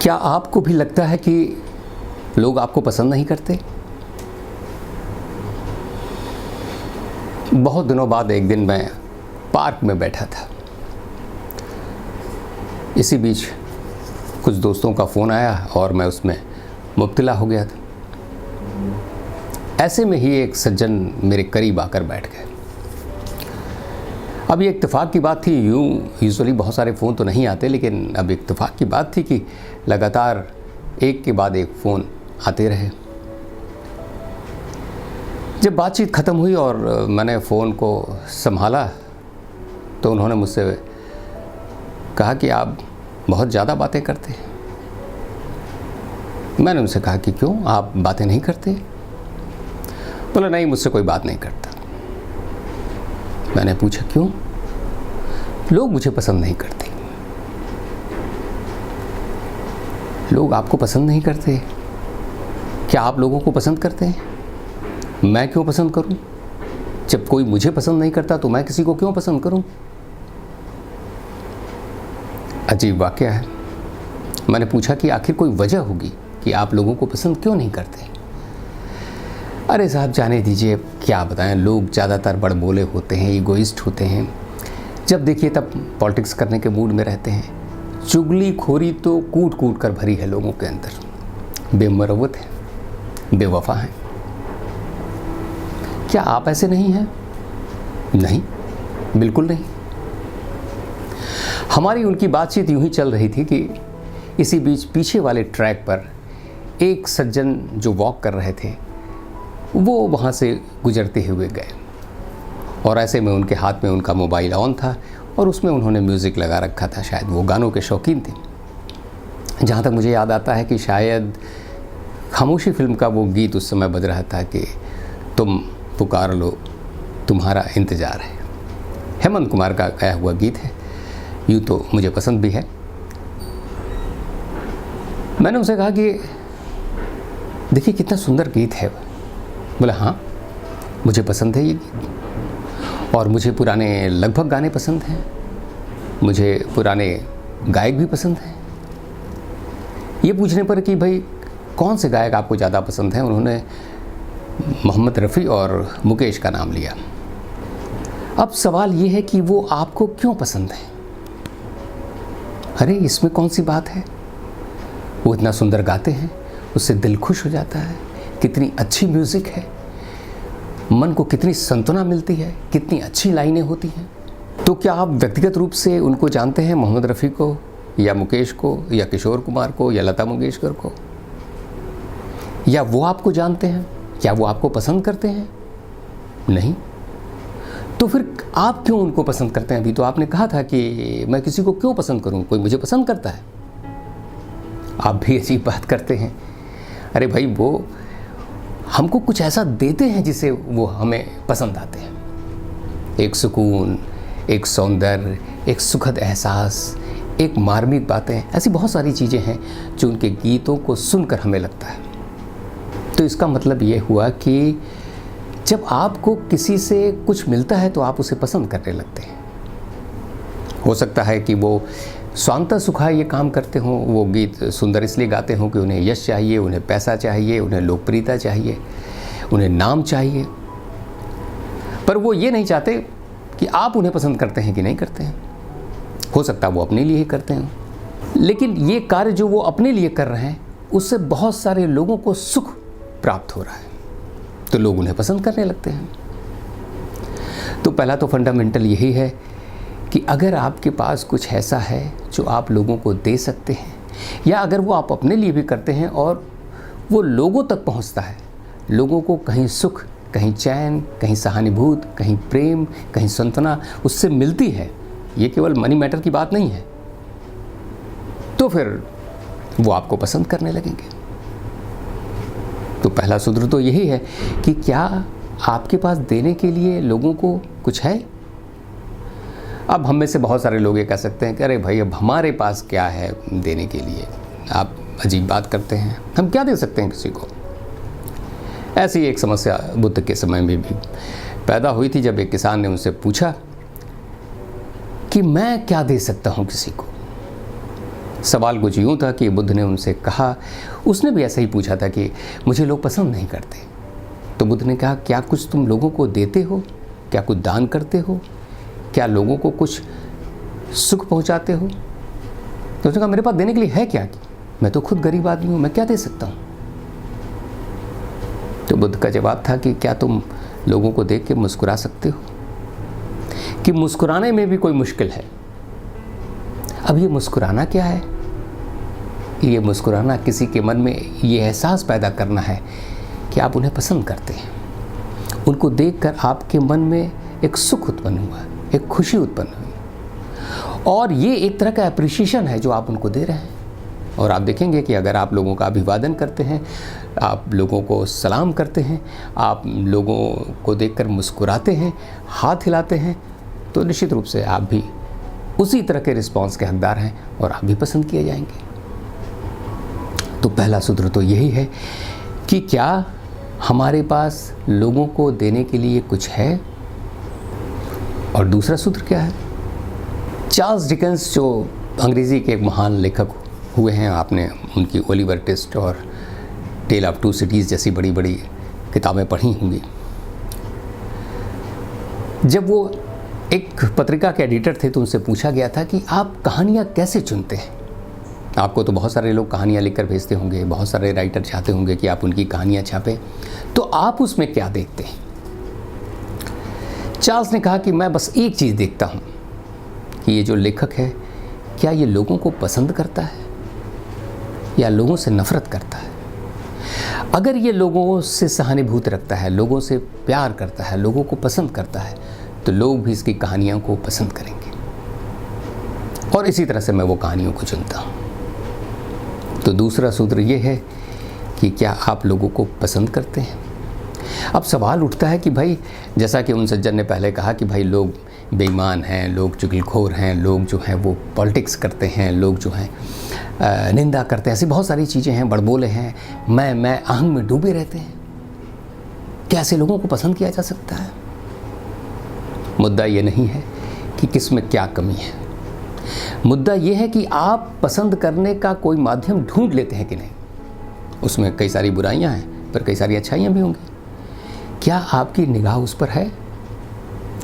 क्या आपको भी लगता है कि लोग आपको पसंद नहीं करते? बहुत दिनों बाद एक दिन मैं पार्क में बैठा था। इसी बीच कुछ दोस्तों का फ़ोन आया और मैं उसमें मुब्तला हो गया था। ऐसे में ही एक सज्जन मेरे करीब आकर बैठ गए। अब ये इत्तेफाक की बात थी, यूजुअली बहुत सारे फ़ोन तो नहीं आते, लेकिन अब इत्तेफाक की बात थी कि लगातार एक के बाद एक फ़ोन आते रहे। जब बातचीत ख़त्म हुई और मैंने फ़ोन को संभाला तो उन्होंने मुझसे कहा कि आप बहुत ज़्यादा बातें करते हैं। मैंने उनसे कहा कि क्यों, आप बातें नहीं करते? बोला नहीं, मुझसे कोई बात नहीं करता। मैंने पूछा क्यों? लोग मुझे पसंद नहीं करते। लोग आपको पसंद नहीं करते? क्या आप लोगों को पसंद करते हैं? मैं क्यों पसंद करूं? जब कोई मुझे पसंद नहीं करता तो मैं किसी को क्यों पसंद करूं? अजीब वाकया है। मैंने पूछा कि आखिर कोई वजह होगी कि आप लोगों को पसंद क्यों नहीं करते? अरे साहब जाने दीजिए, क्या बताएं, लोग ज़्यादातर बड़बोले होते हैं, ईगोइस्ट होते हैं। जब देखिए तब पॉलिटिक्स करने के मूड में रहते हैं। चुगलीखोरी तो कूट कूट कर भरी है लोगों के अंदर। बेमरवत है, बेवफा हैं। क्या आप ऐसे नहीं हैं? नहीं, बिल्कुल नहीं। हमारी उनकी बातचीत यूं ही चल रही थी कि इसी बीच पीछे वाले ट्रैक पर एक सज्जन जो वॉक कर रहे थे वो वहाँ से गुजरते हुए गए और ऐसे में उनके हाथ में उनका मोबाइल ऑन था और उसमें उन्होंने म्यूज़िक लगा रखा था। शायद वो गानों के शौकीन थे। जहाँ तक मुझे याद आता है कि शायद खामोशी फिल्म का वो गीत उस समय बज रहा था कि तुम पुकार लो तुम्हारा इंतज़ार है। हेमंत कुमार का गाया हुआ गीत है। यूँ तो मुझे पसंद भी है। मैंने उनसे कहा कि देखिए कितना सुंदर गीत है। बोला हाँ, मुझे पसंद है ये गीत और मुझे पुराने लगभग गाने पसंद हैं। मुझे पुराने गायक भी पसंद हैं। ये पूछने पर कि भाई कौन से गायक आपको ज़्यादा पसंद हैं, उन्होंने मोहम्मद रफ़ी और मुकेश का नाम लिया। अब सवाल ये है कि वो आपको क्यों पसंद है? अरे इसमें कौन सी बात है? वो इतना सुंदर गाते हैं, उससे दिल खुश हो जाता है। कितनी अच्छी म्यूज़िक है, मन को कितनी सांत्वना मिलती है, कितनी अच्छी लाइनें होती हैं। तो क्या आप व्यक्तिगत रूप से उनको जानते हैं, मोहम्मद रफ़ी को या मुकेश को या किशोर कुमार को या लता मंगेशकर को? या वो आपको जानते हैं? क्या वो आपको पसंद करते हैं? नहीं। तो फिर आप क्यों उनको पसंद करते हैं? अभी तो आपने कहा था कि मैं किसी को क्यों पसंद करूं, कोई मुझे पसंद करता है। आप भी अजीब बात करते हैं। अरे भाई वो हमको कुछ ऐसा देते हैं जिसे वो हमें पसंद आते हैं। एक सुकून, एक सौंदर्य, एक सुखद एहसास, एक मार्मिक बातें, ऐसी बहुत सारी चीज़ें हैं जो उनके गीतों को सुनकर हमें लगता है। तो इसका मतलब ये हुआ कि जब आपको किसी से कुछ मिलता है तो आप उसे पसंद करने लगते हैं। हो सकता है कि वो स्वांतः सुखाय ये काम करते हों, वो गीत सुंदर इसलिए गाते हों कि उन्हें यश चाहिए, उन्हें पैसा चाहिए, उन्हें लोकप्रियता चाहिए, उन्हें नाम चाहिए। पर वो ये नहीं चाहते कि आप उन्हें पसंद करते हैं कि नहीं करते हैं। हो सकता है वो अपने लिए ही करते हैं, लेकिन ये कार्य जो वो अपने लिए कर रहे हैं उससे बहुत सारे लोगों को सुख प्राप्त हो रहा है, तो लोग उन्हें पसंद करने लगते हैं। तो पहला तो फंडामेंटल यही है कि अगर आपके पास कुछ ऐसा है जो आप लोगों को दे सकते हैं, या अगर वो आप अपने लिए भी करते हैं और वो लोगों तक पहुंचता है, लोगों को कहीं सुख, कहीं चैन, कहीं सहानुभूति, कहीं प्रेम, कहीं सांत्वना उससे मिलती है, ये केवल मनी मैटर की बात नहीं है, तो फिर वो आपको पसंद करने लगेंगे। तो पहला सूत्र तो यही है कि क्या आपके पास देने के लिए लोगों को कुछ है? अब हम में से बहुत सारे लोग ये कह सकते हैं कि अरे भाई अब हमारे पास क्या है देने के लिए, आप अजीब बात करते हैं, हम क्या दे सकते हैं किसी को? ऐसी एक समस्या बुद्ध के समय में भी पैदा हुई थी जब एक किसान ने उनसे पूछा कि मैं क्या दे सकता हूँ किसी को। सवाल कुछ यूँ था कि बुद्ध ने उनसे कहा, उसने भी ऐसा ही पूछा था कि मुझे लोग पसंद नहीं करते। तो बुद्ध ने कहा, क्या कुछ तुम लोगों को देते हो? क्या कुछ दान करते हो? क्या लोगों को कुछ सुख पहुंचाते हो? तो उसने कहा, मेरे पास देने के लिए है क्या? मैं तो खुद गरीब आदमी हूँ, मैं क्या दे सकता हूँ? तो बुद्ध का जवाब था कि क्या तुम लोगों को देख के मुस्कुरा सकते हो? कि मुस्कुराने में भी कोई मुश्किल है। अब ये मुस्कुराना क्या है? ये मुस्कुराना किसी के मन में ये एहसास पैदा करना है कि आप उन्हें पसंद करते हैं। उनको देखकर आपके मन में एक सुख उत्पन्न हुआ, एक खुशी उत्पन्न हुई, और ये एक तरह का एप्रिसिएशन है जो आप उनको दे रहे हैं। और आप देखेंगे कि अगर आप लोगों का अभिवादन करते हैं, आप लोगों को सलाम करते हैं, आप लोगों को देखकर मुस्कुराते हैं, हाथ हिलाते हैं, तो निश्चित रूप से आप भी उसी तरह के रिस्पॉन्स के हकदार हैं और आप भी पसंद किए जाएंगे। तो पहला सूत्र तो यही है कि क्या हमारे पास लोगों को देने के लिए कुछ है? और दूसरा सूत्र क्या है? चार्ल्स डिकेंस जो अंग्रेज़ी के एक महान लेखक हुए हैं, आपने उनकी ओलिवर ट्विस्ट और टेल ऑफ टू सिटीज़ जैसी बड़ी बड़ी किताबें पढ़ी होंगी। जब वो एक पत्रिका के एडिटर थे तो उनसे पूछा गया था कि आप कहानियाँ कैसे चुनते हैं? आपको तो बहुत सारे लोग कहानियाँ लिखकर भेजते होंगे, बहुत सारे राइटर चाहते होंगे कि आप उनकी कहानियाँ छापें, तो आप उसमें क्या देखते हैं? चार्ल्स ने कहा कि मैं बस एक चीज़ देखता हूँ कि ये जो लेखक है, क्या ये लोगों को पसंद करता है या लोगों से नफरत करता है? अगर ये लोगों से सहानुभूति रखता है, लोगों से प्यार करता है, लोगों को पसंद करता है, तो लोग भी इसकी कहानियों को पसंद करेंगे। और इसी तरह से मैं वो कहानियों को चुनता हूँ। तो दूसरा सूत्र ये है कि क्या आप लोगों को पसंद करते हैं? अब सवाल उठता है कि भाई, जैसा कि उन सज्जन ने पहले कहा कि भाई लोग बेईमान हैं, लोग चुगलखोर हैं, लोग जो हैं वो पॉलिटिक्स करते हैं, लोग जो हैं निंदा करते हैं, ऐसी बहुत सारी चीज़ें हैं, बड़बोले हैं, मैं अहंग में डूबे रहते हैं। क्या ऐसे लोगों को पसंद किया जा सकता है? मुद्दा ये नहीं है कि किस में क्या कमी है, मुद्दा ये है कि आप पसंद करने का कोई माध्यम ढूंढ लेते हैं कि नहीं। उसमें कई सारी बुराइयां हैं पर कई सारी अच्छाइयां भी होंगी। क्या आपकी निगाह उस पर है?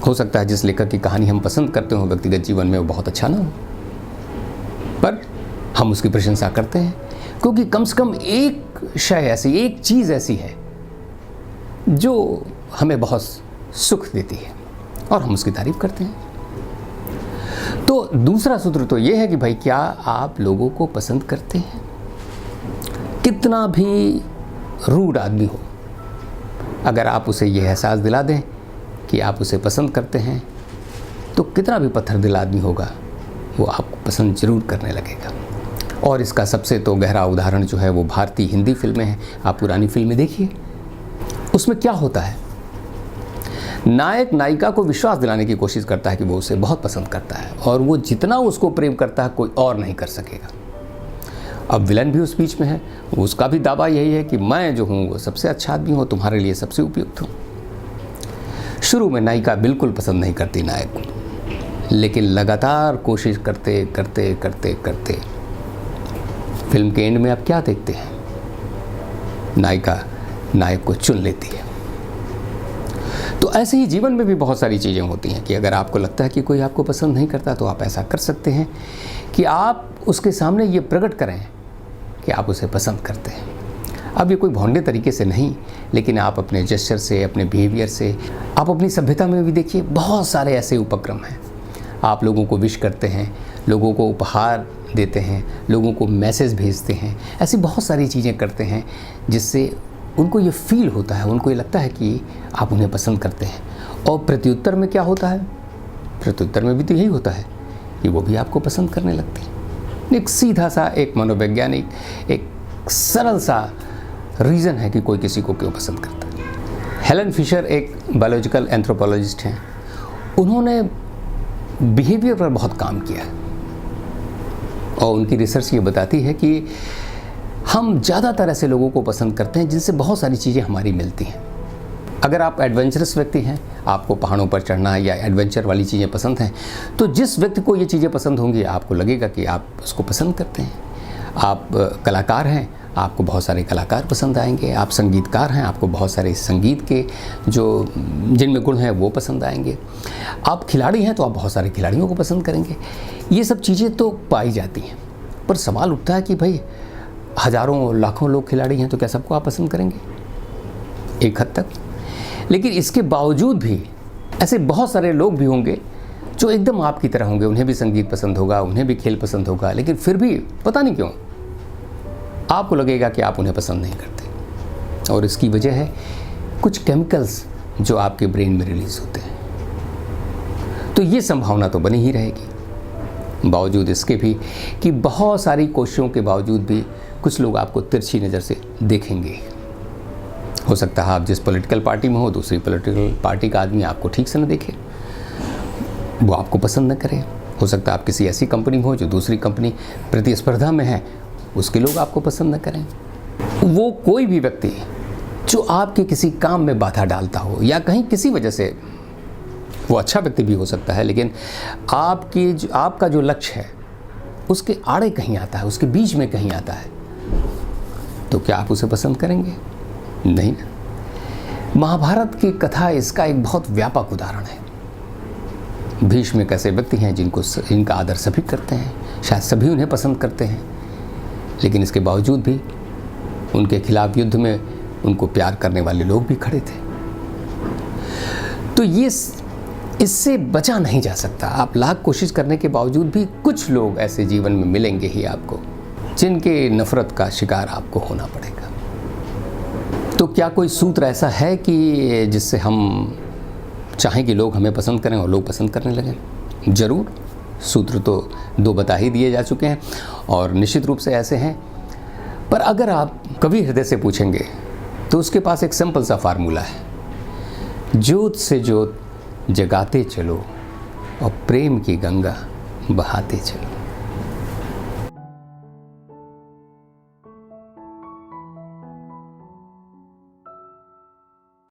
हो सकता है जिस लेखक की कहानी हम पसंद करते हो व्यक्तिगत जीवन में वो बहुत अच्छा ना हो, पर हम उसकी प्रशंसा करते हैं क्योंकि कम से कम एक शय ऐसी, एक चीज़ ऐसी है जो हमें बहुत सुख देती है और हम उसकी तारीफ करते हैं। तो दूसरा सूत्र तो ये है कि भाई, क्या आप लोगों को पसंद करते हैं? कितना भी रूड आदमी हो, अगर आप उसे यह एहसास दिला दें कि आप उसे पसंद करते हैं, तो कितना भी पत्थर दिल आदमी होगा वो आपको पसंद जरूर करने लगेगा। और इसका सबसे तो गहरा उदाहरण जो है वो भारतीय हिंदी फिल्में हैं। आप पुरानी फिल्में देखिए, उसमें क्या होता है, नायक नायिका को विश्वास दिलाने की कोशिश करता है कि वो उसे बहुत पसंद करता है और वो जितना उसको प्रेम करता है कोई और नहीं कर सकेगा। अब विलन भी उस बीच में है, उसका भी दावा यही है कि मैं जो हूँ वो सबसे अच्छा आदमी हूँ, तुम्हारे लिए सबसे उपयुक्त हूँ। शुरू में नायिका बिल्कुल पसंद नहीं करती नायक को, लेकिन लगातार कोशिश करते करते करते करते फिल्म के एंड में आप क्या देखते हैं? नायिका नायक को चुन लेती है। तो ऐसे ही जीवन में भी बहुत सारी चीज़ें होती हैं कि अगर आपको लगता है कि कोई आपको पसंद नहीं करता तो आप ऐसा कर सकते हैं कि आप उसके सामने ये प्रकट करें कि आप उसे पसंद करते हैं। अब ये कोई भौंडे तरीके से नहीं, लेकिन आप अपने जेस्चर से, अपने बिहेवियर से, आप अपनी सभ्यता में भी देखिए बहुत सारे ऐसे उपक्रम हैं। आप लोगों को विश करते हैं, लोगों को उपहार देते हैं, लोगों को मैसेज भेजते हैं, ऐसी बहुत सारी चीज़ें करते हैं जिससे उनको ये फील होता है, उनको ये लगता है कि आप उन्हें पसंद करते हैं। और प्रत्युत्तर में क्या होता है? प्रत्युत्तर में भी तो यही होता है कि वो भी आपको पसंद करने लगते हैं। एक सीधा सा, एक मनोवैज्ञानिक, एक सरल सा रीज़न है कि कोई किसी को क्यों पसंद करता है। हेलन फिशर एक बायोलॉजिकल एंथ्रोपोलॉजिस्ट हैं। उन्होंने बिहेवियर पर बहुत काम किया है और उनकी रिसर्च ये बताती है कि हम ज़्यादातर ऐसे लोगों को पसंद करते हैं जिनसे बहुत सारी चीज़ें हमारी मिलती हैं। अगर आप एडवेंचरस व्यक्ति हैं, आपको पहाड़ों पर चढ़ना या एडवेंचर वाली चीज़ें पसंद हैं, तो जिस व्यक्ति को ये चीज़ें पसंद होंगी आपको लगेगा कि आप उसको पसंद करते हैं। आप कलाकार हैं, आपको बहुत सारे कलाकार पसंद आएंगे। आप संगीतकार हैं, आपको बहुत सारे संगीत के जो जिनमें गुण हैं वो पसंद आएंगे। आप खिलाड़ी हैं तो आप बहुत सारे खिलाड़ियों को पसंद करेंगे। ये सब चीज़ें तो पाई जाती हैं, पर सवाल उठता है कि भाई हज़ारों लाखों लोग खिलाड़ी हैं तो क्या सबको आप पसंद करेंगे? एक हद तक। लेकिन इसके बावजूद भी ऐसे बहुत सारे लोग भी होंगे जो एकदम आपकी तरह होंगे, उन्हें भी संगीत पसंद होगा, उन्हें भी खेल पसंद होगा, लेकिन फिर भी पता नहीं क्यों आपको लगेगा कि आप उन्हें पसंद नहीं करते। और इसकी वजह है कुछ केमिकल्स जो आपके ब्रेन में रिलीज होते हैं। तो ये संभावना तो बनी ही रहेगी, बावजूद इसके भी कि बहुत सारी कोशिशों के बावजूद भी कुछ लोग आपको तिरछी नज़र से देखेंगे। हो सकता है आप जिस पॉलिटिकल पार्टी में हो, दूसरी पॉलिटिकल पार्टी का आदमी आपको ठीक से न देखे, वो आपको पसंद न करे। हो सकता है आप किसी ऐसी कंपनी में हो जो दूसरी कंपनी प्रतिस्पर्धा में है, उसके लोग आपको पसंद न करें। वो कोई भी व्यक्ति जो आपके किसी काम में बाधा डालता हो या कहीं किसी वजह से, वो अच्छा व्यक्ति भी हो सकता है, लेकिन आपका जो लक्ष्य है उसके आड़े कहीं आता है, उसके बीच में कहीं आता है, तो क्या आप उसे पसंद करेंगे? नहीं। महाभारत की कथा इसका एक बहुत व्यापक उदाहरण है। भीष्म एक ऐसे व्यक्ति हैं जिनका आदर सभी करते हैं, शायद सभी उन्हें पसंद करते हैं, लेकिन इसके बावजूद भी उनके खिलाफ युद्ध में उनको प्यार करने वाले लोग भी खड़े थे। तो ये इससे बचा नहीं जा सकता। आप लाख कोशिश करने के बावजूद भी कुछ लोग ऐसे जीवन में मिलेंगे ही आपको, जिनके नफरत का शिकार आपको होना पड़ेगा। तो क्या कोई सूत्र ऐसा है कि जिससे हम चाहें कि लोग हमें पसंद करें और लोग पसंद करने लगें? ज़रूर, सूत्र तो 2 बता ही दिए जा चुके हैं और निश्चित रूप से ऐसे हैं। पर अगर आप कवि हृदय से पूछेंगे तो उसके पास एक सिंपल सा फार्मूला है, ज्योत से ज्योत जगाते चलो और प्रेम की गंगा बहाते चलो।